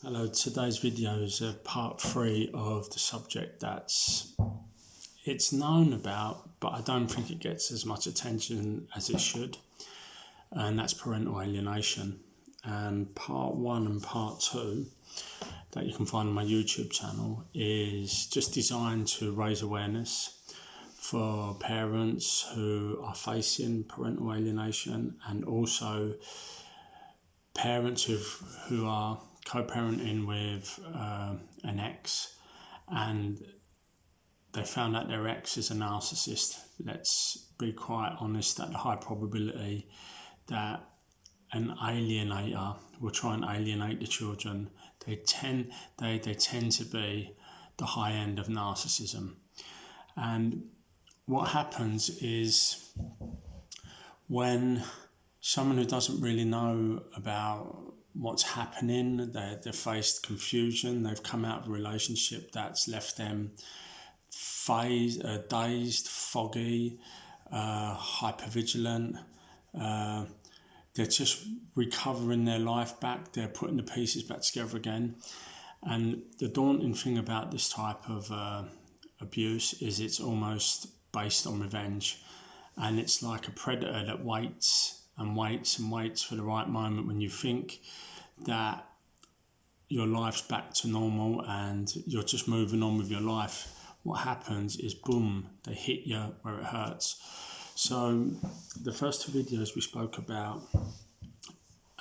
Hello, today's video is part 3 of the subject it's known about, but I don't think it gets as much attention as it should, and that's parental alienation. And part 1 and part 2 that you can find on my YouTube channel is just designed to raise awareness for parents who are facing parental alienation, and also parents who are co-parenting with an ex, and they found out their ex is a narcissist. Let's be quite honest, that the high probability that an alienator will try and alienate the children, they tend to be the high end of narcissism. And what happens is, when someone who doesn't really know about what's happening, they've faced confusion, they've come out of a relationship that's left them dazed, foggy, hypervigilant, they're just recovering their life back, they're putting the pieces back together again. And the daunting thing about this type of abuse is it's almost based on revenge, and it's like a predator that waits and waits and waits for the right moment when you think that your life's back to normal and you're just moving on with your life. What happens is, boom, they hit you where it hurts. So the first 2 videos we spoke about,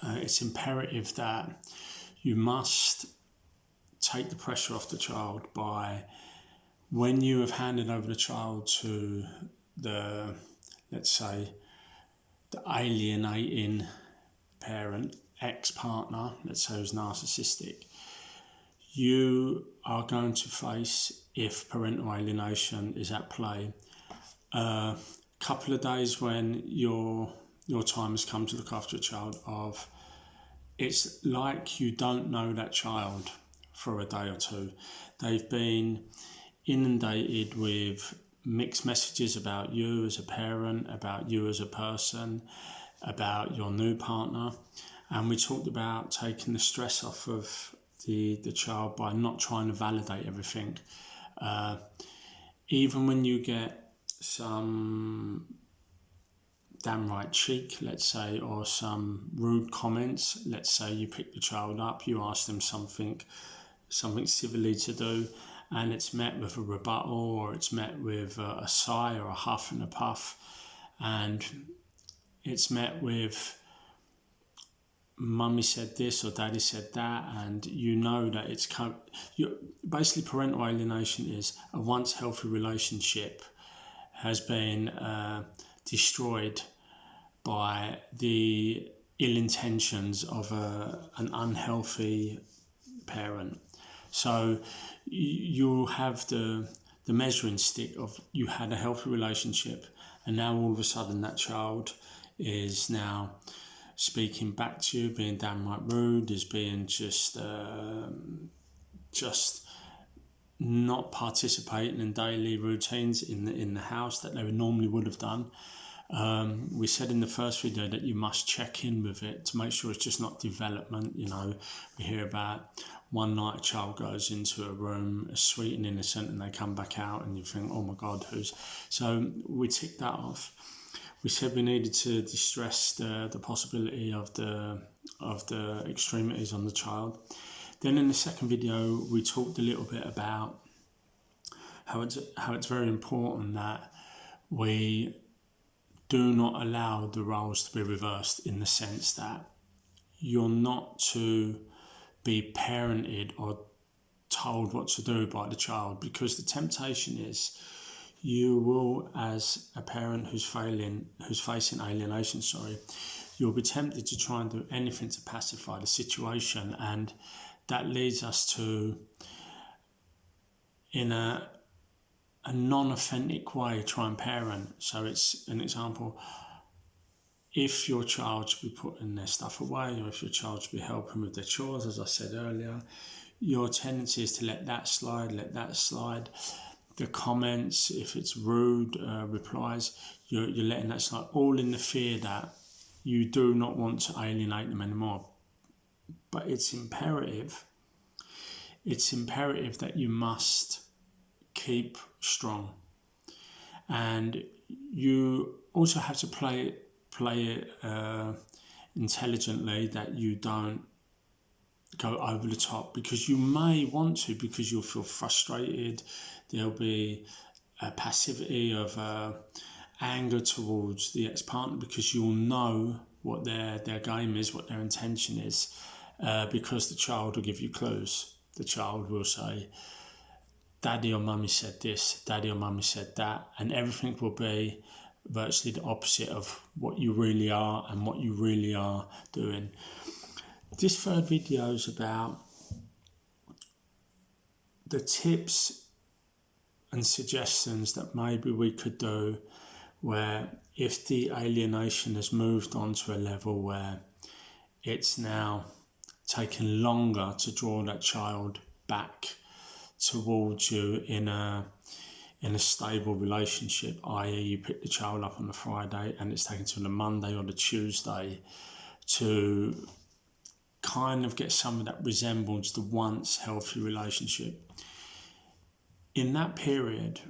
it's imperative that you must take the pressure off the child by, when you have handed over the child to the, let's say, the alienating parent, ex-partner, let's say, who's narcissistic, you are going to face, if parental alienation is at play, a couple of days when your time has come to look after a child of, it's like you don't know that child for a day or 2. They've been inundated with mixed messages about you as a parent, about you as a person, about your new partner. And we talked about taking the stress off of the child by not trying to validate everything. Even when you get some damn right cheek, let's say, or some rude comments, let's say you pick the child up, you ask them something civilly to do, and it's met with a rebuttal, or it's met with a sigh or a huff and a puff, and it's met with mummy said this or daddy said that, and you know that it's basically, parental alienation is a once healthy relationship has been destroyed by the ill intentions of an unhealthy parent. So you'll have the measuring stick of, you had a healthy relationship, and now all of a sudden that child is now speaking back to you, being downright rude, is being just not participating in daily routines in the house that they normally would have done. We said in the first video that you must check in with it to make sure it's just not development. You know, we hear about one night a child goes into a room, sweet and innocent, and they come back out and you think, oh my God, so we ticked that off. We said we needed to distress the possibility of the extremities on the child. Then in the second video, we talked a little bit about how it's very important that we do not allow the roles to be reversed, in the sense that you're not to be parented or told what to do by the child, because the temptation is, you will, as a parent who's facing alienation, you'll be tempted to try and do anything to pacify the situation, and that leads us to, in a non-authentic way, try and parent. So it's an example. If your child should be putting their stuff away, or if your child should be helping with their chores, as I said earlier, your tendency is to let that slide. The comments, if it's rude replies, you're letting that slide, all in the fear that you do not want to alienate them anymore. But it's imperative it's imperative that you must keep strong, and you also have to play it intelligently, that you don't go over the top, because you may want to, because you'll feel frustrated. There'll be a passivity of anger towards the ex-partner, because you'll know what their game is, what their intention is, because the child will give you clues. The child will say, Daddy or Mummy said this, Daddy or Mummy said that, and everything will be virtually the opposite of what you really are and what you really are doing. This third video is about the tips and suggestions that maybe we could do, where if the alienation has moved on to a level where it's now taken longer to draw that child back towards you in a stable relationship, i.e. you pick the child up on the Friday and it's taken till the Monday or the Tuesday to kind of get something that resembles the once healthy relationship. In that period,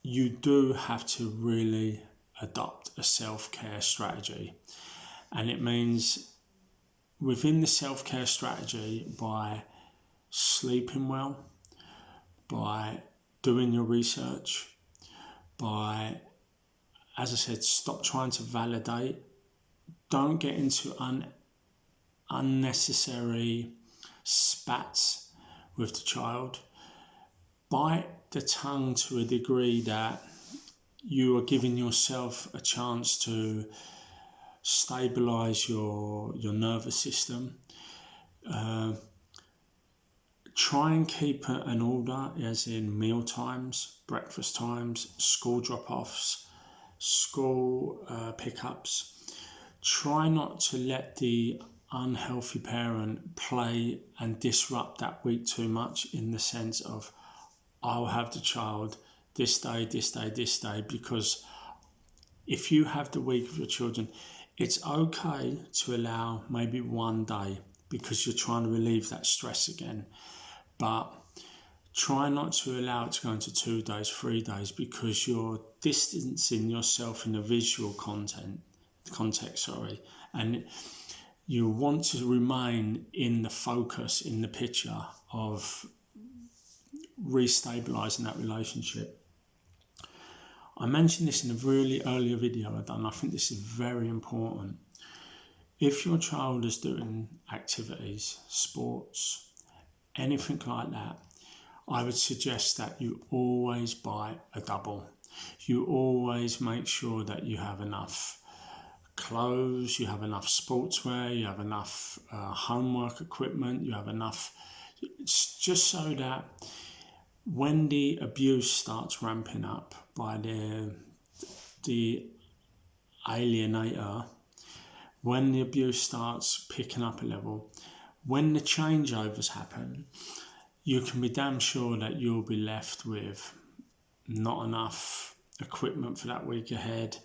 you do have to really adopt a self-care strategy. And it means within the self-care strategy, by sleeping well, by doing your research, by, as I said, stop trying to validate, don't get into unnecessary spats with the child. Bite the tongue to a degree that you are giving yourself a chance to stabilise your nervous system. Try and keep an order, as in meal times, breakfast times, school drop-offs, school pickups. Try not to let the unhealthy parent play and disrupt that week too much, in the sense of, I'll have the child this day, this day, this day, because if you have the week of your children, it's okay to allow maybe one day because you're trying to relieve that stress again. But try not to allow it to go into 2 days, 3 days, because you're distancing yourself in a visual context, and you want to remain in the focus, in the picture of restabilising that relationship. I mentioned this in a really earlier video I've done. I think this is very important. If your child is doing activities, sports, anything like that, I would suggest that you always buy a double. You always make sure that you have enough clothes, you have enough sportswear, you have enough homework equipment, you have enough, just so that when the abuse starts ramping up by the alienator, when the abuse starts picking up a level, when the changeovers happen, you can be damn sure that you'll be left with not enough equipment for that week ahead.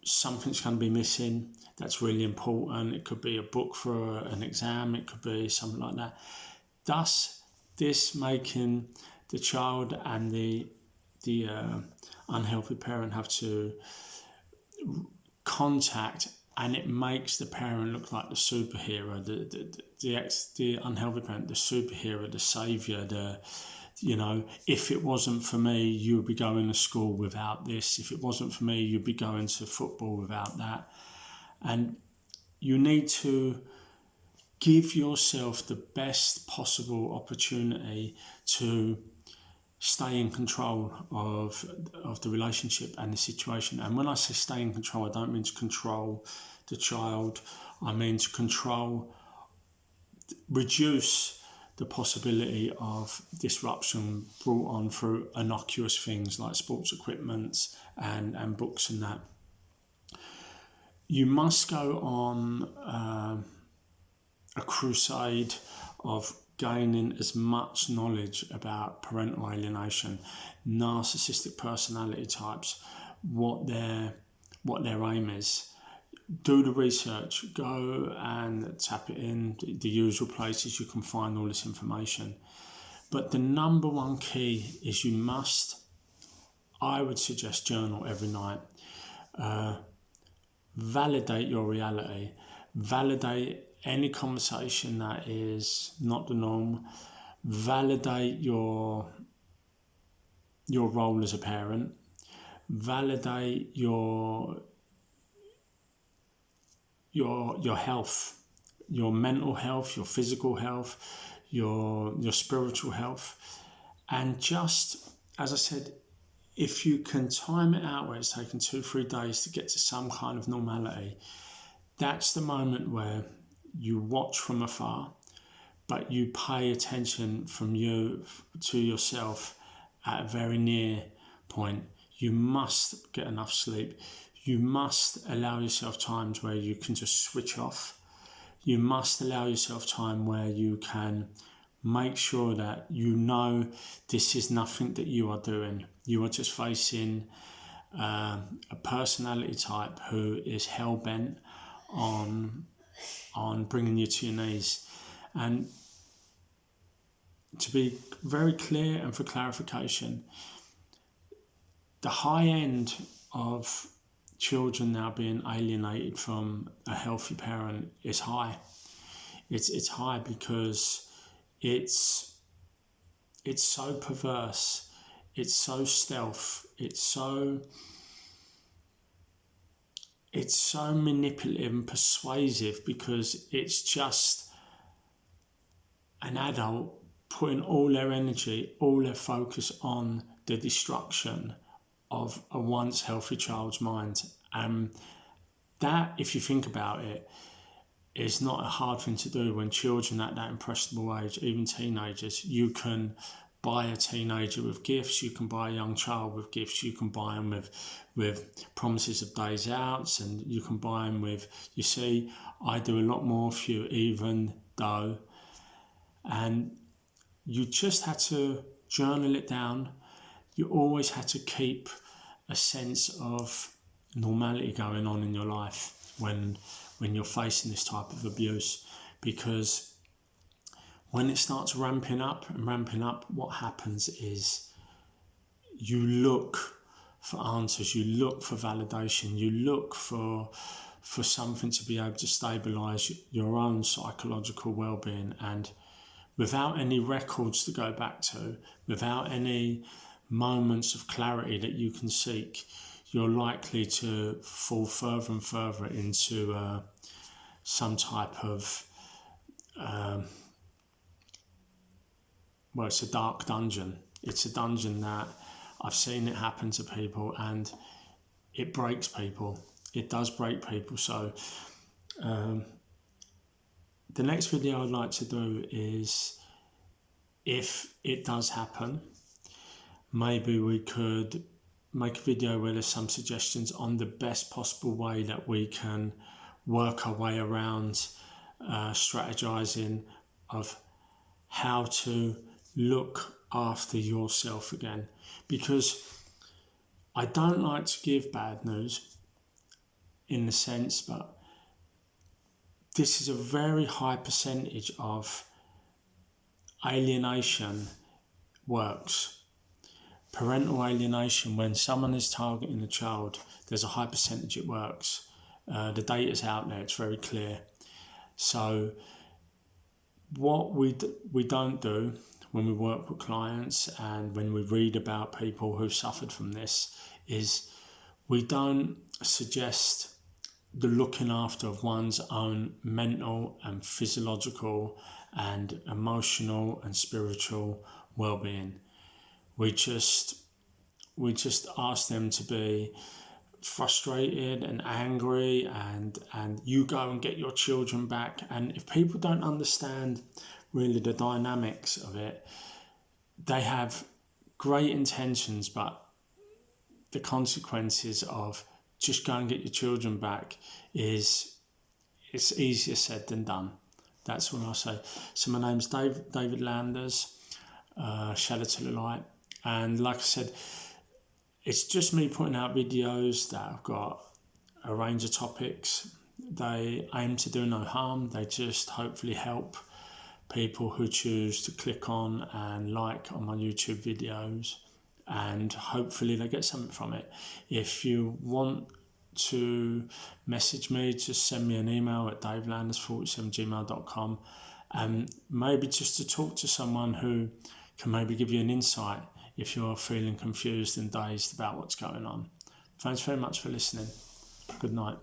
Something's going to be missing that's really important. It could be a book for an exam, it could be something like that. Thus, this making the child and the unhealthy parent have to contact, and it makes the parent look like the superhero, the unhealthy parent, the superhero, the saviour, if it wasn't for me, you'd be going to school without this. If it wasn't for me, you'd be going to football without that. And you need to give yourself the best possible opportunity to stay in control of the relationship and the situation. And when I say stay in control, I don't mean to control the child. I mean to reduce the possibility of disruption brought on through innocuous things like sports equipment and books and that. You must go on a crusade of gaining as much knowledge about parental alienation, narcissistic personality types, what their aim is, do the research, go and tap it in the usual places you can find all this information. But the number one key is you must, I would suggest, journal every night. Validate your reality. Validate any conversation that is not the norm. Validate your role as a parent. Validate your health, your mental health, your physical health, your spiritual health. And just, as I said, if you can time it out where it's taken 2-3 days to get to some kind of normality, that's the moment where you watch from afar, but you pay attention from you to yourself at a very near point. You must get enough sleep. You must allow yourself times where you can just switch off. You must allow yourself time where you can make sure that you know this is nothing that you are doing. You are just facing a personality type who is hell-bent on bringing you to your knees. And to be very clear and for clarification, the high end of children now being alienated from a healthy parent is high. It's high because it's so perverse, it's so stealth, it's so manipulative and persuasive, because it's just an adult putting all their energy, all their focus on the destruction of a once healthy child's mind. That, if you think about it, is not a hard thing to do when children at that impressionable age, even teenagers. You can buy a teenager with gifts, you can buy a young child with gifts, you can buy them with promises of days out, and you can buy them with, you see, I do a lot more for you even though. And you just had to journal it down. You always had to keep a sense of normality going on in your life when you're facing this type of abuse, because when it starts ramping up, what happens is you look for answers, you look for validation, you look for something to be able to stabilise your own psychological well-being. And without any records to go back to, without any moments of clarity that you can seek, you're likely to fall further and further into some type of, it's a dark dungeon. It's a dungeon that I've seen it happen to people, and it breaks people. It does break people. So the next video I'd like to do is, if it does happen, maybe we could make a video where there's some suggestions on the best possible way that we can work our way around strategizing of how to look after yourself again. Because I don't like to give bad news in the sense, but this is a very high percentage of alienation works. Parental alienation, when someone is targeting a child, there's a high percentage it works. The data's out there, it's very clear. So what we don't do when we work with clients and when we read about people who've suffered from this is we don't suggest the looking after of one's own mental and physiological and emotional and spiritual well-being. We just ask them to be frustrated and angry, and you go and get your children back. And if people don't understand really the dynamics of it, they have great intentions, but the consequences of just go and get your children back it's easier said than done. That's what I'll say. So my name's David Landers, Shadow to the Light. And like I said, it's just me putting out videos that have got a range of topics. they aim to do no harm. They just hopefully help people who choose to click on and like on my YouTube videos, and hopefully they get something from it. If you want to message me, just send me an email at davelanders47@gmail.com, and maybe just to talk to someone who can maybe give you an insight if you're feeling confused and dazed about what's going on. Thanks very much for listening. Good night.